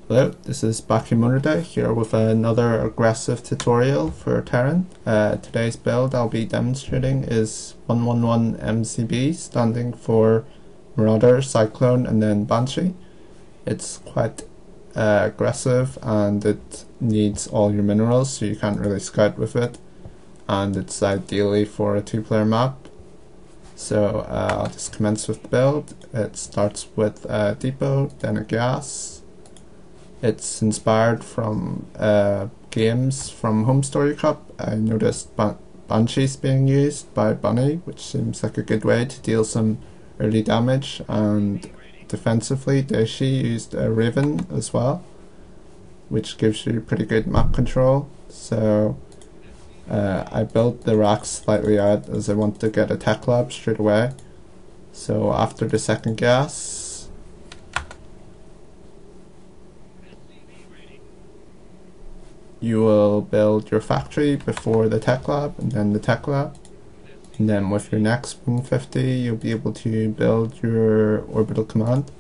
Hello, this is Bakimunerde here with another aggressive tutorial for Terran. Today's build I'll be demonstrating is 111 MCB, standing for Marauder, Cyclone and then Banshee. It's quite aggressive and it needs all your minerals, so you can't really scout with it, and it's ideally for a two-player map. So I'll just commence with the build. It starts with a depot, then a gas. It's inspired from games from Home Story Cup. I noticed Banshees being used by Bunny, which seems like a good way to deal some early damage, and defensively Daishi used a Raven as well, which gives you pretty good map control. So I built the racks slightly out as I want to get a tech lab straight away. So after the second gas, you will build your factory before the tech lab and then the tech lab. And then with your next 150 you'll be able to build your orbital command.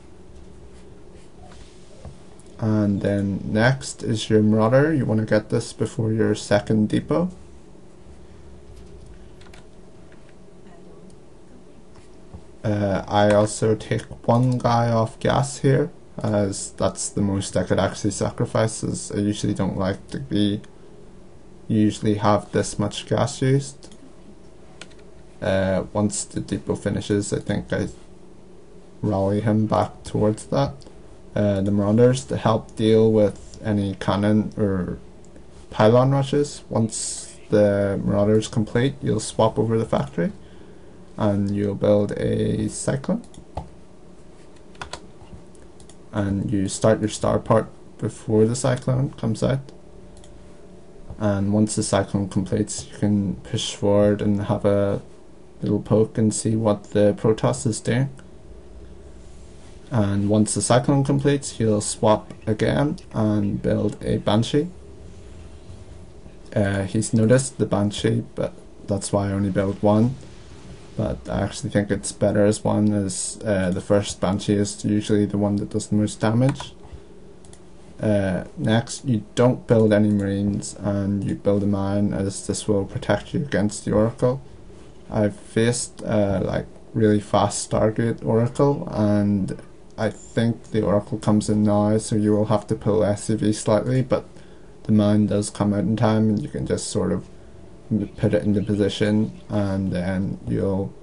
And then next is your Marauder. You want to get this before your second depot. I also take one guy off gas here, as that's the most I could actually sacrifice, as I usually don't like to usually have this much gas used. Once the depot finishes, I think I rally him back towards that. The Marauders to help deal with any cannon or pylon rushes. Once the Marauders complete, you'll swap over the factory and you'll build a Cyclone. And you start your star part before the Cyclone comes out. And once the Cyclone completes, you can push forward and have a little poke and see what the Protoss is doing. And once the Cyclone completes, you'll swap again and build a Banshee. He's noticed the Banshee, but that's why I only built one. But I actually think it's better as one, as the first Banshee is usually the one that does the most damage. Next, you don't build any Marines and you build a mine, as this will protect you against the Oracle. I've faced like really fast Stargate Oracle, and I think the Oracle comes in now, so you will have to pull SCV slightly, but the mine does come out in time and you can just sort of put it into position, and then you'll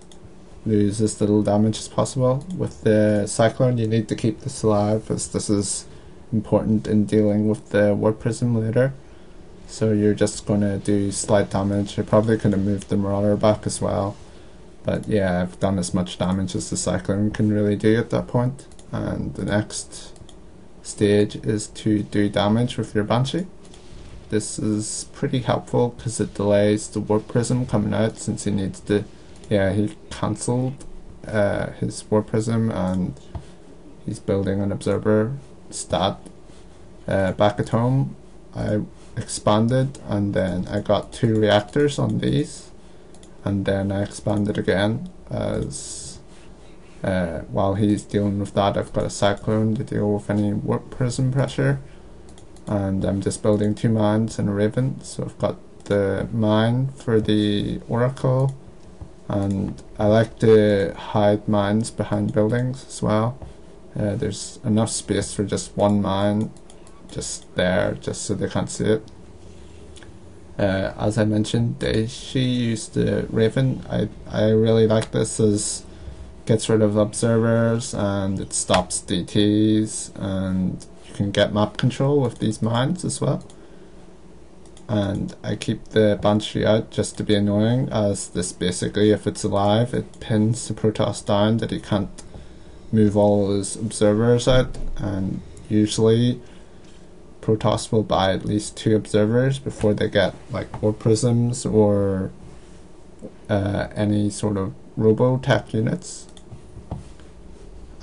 lose as little damage as possible. With the Cyclone, you need to keep this alive, as this is important in dealing with the Warp Prism later. So you're just going to do slight damage. I probably could have moved the Marauder back as well, but yeah, I've done as much damage as the Cyclone can really do at that point. And the next stage is to do damage with your Banshee. This is pretty helpful because it delays the Warp Prism coming out, since he needs to, he cancelled his Warp Prism and he's building an observer stat. Back at home I expanded, and then I got 2 reactors on these, and then I expanded again, as while he's dealing with that, I've got a Cyclone to deal with any Warp Prism pressure. And I'm just building 2 mines and a Raven, so I've got the mine for the Oracle, and I like to hide mines behind buildings as well. There's enough space for just one mine just there, just so they can't see it. As I mentioned, she used the Raven. I really like this, as it gets rid of observers and it stops DTs, and can get map control with these mines as well. And I keep the Banshee out just to be annoying, as this basically, if it's alive, it pins the Protoss down that he can't move all his observers out, and usually Protoss will buy at least 2 observers before they get like Warp Prisms or any sort of Robotech units.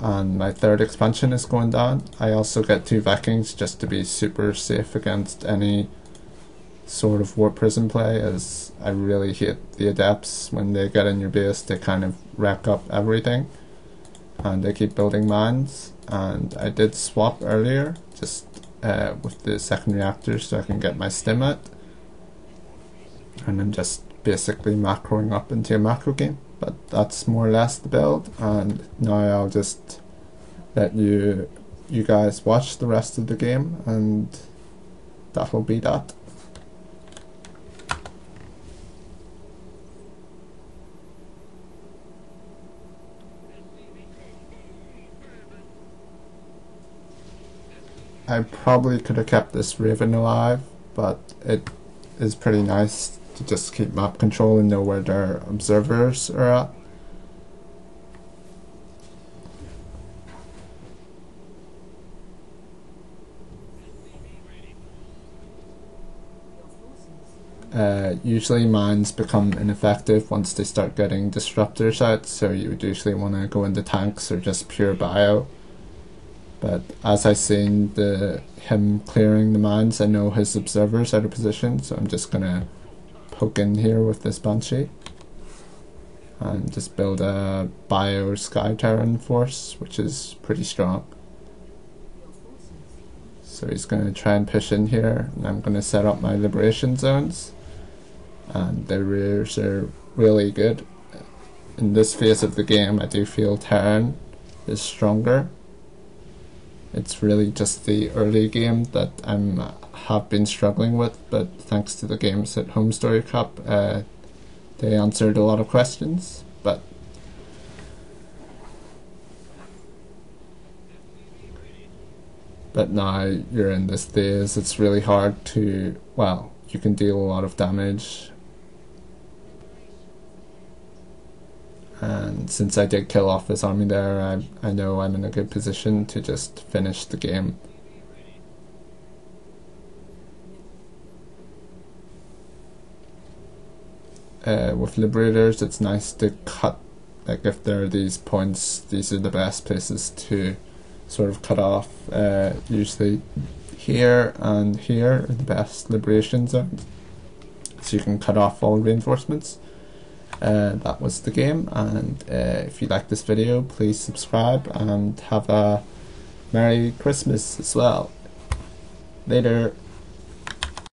And my 3rd expansion is going down. I also get 2 Vikings just to be super safe against any sort of Warp Prism play, as I really hate the Adepts. When they get in your base, they kind of wreck up everything and they keep building mines. And I did swap earlier just with the second reactor so I can get my stim out. And I'm just basically macroing up into a macro game, but that's more or less the build. And now I'll just let you guys watch the rest of the game, and that'll be that. I probably could have kept this Raven alive, but it is pretty nice to just keep map control and know where their observers are at. Usually mines become ineffective once they start getting disruptors out, so you would usually want to go into tanks or just pure bio. But as I seen him clearing the mines, I know his observer's out of position, so I'm just gonna poke in here with this Banshee and just build a bio Sky Terran force, which is pretty strong. So he's gonna try and push in here, and I'm gonna set up my liberation zones, and the rears are really good. In this phase of the game, I do feel Terran is stronger. It's really just the early game that I have been struggling with, but thanks to the games at Home Story Cup, they answered a lot of questions. But now you're in this phase, it's really hard to, well, you can deal a lot of damage. And since I did kill off his army there, I know I'm in a good position to just finish the game. With Liberators, it's nice to cut, like if there are these points, these are the best places to sort of cut off. Usually here and here are the best liberation zones, so you can cut off all reinforcements. That was the game, and if you like this video, please subscribe and have a Merry Christmas as well. Later.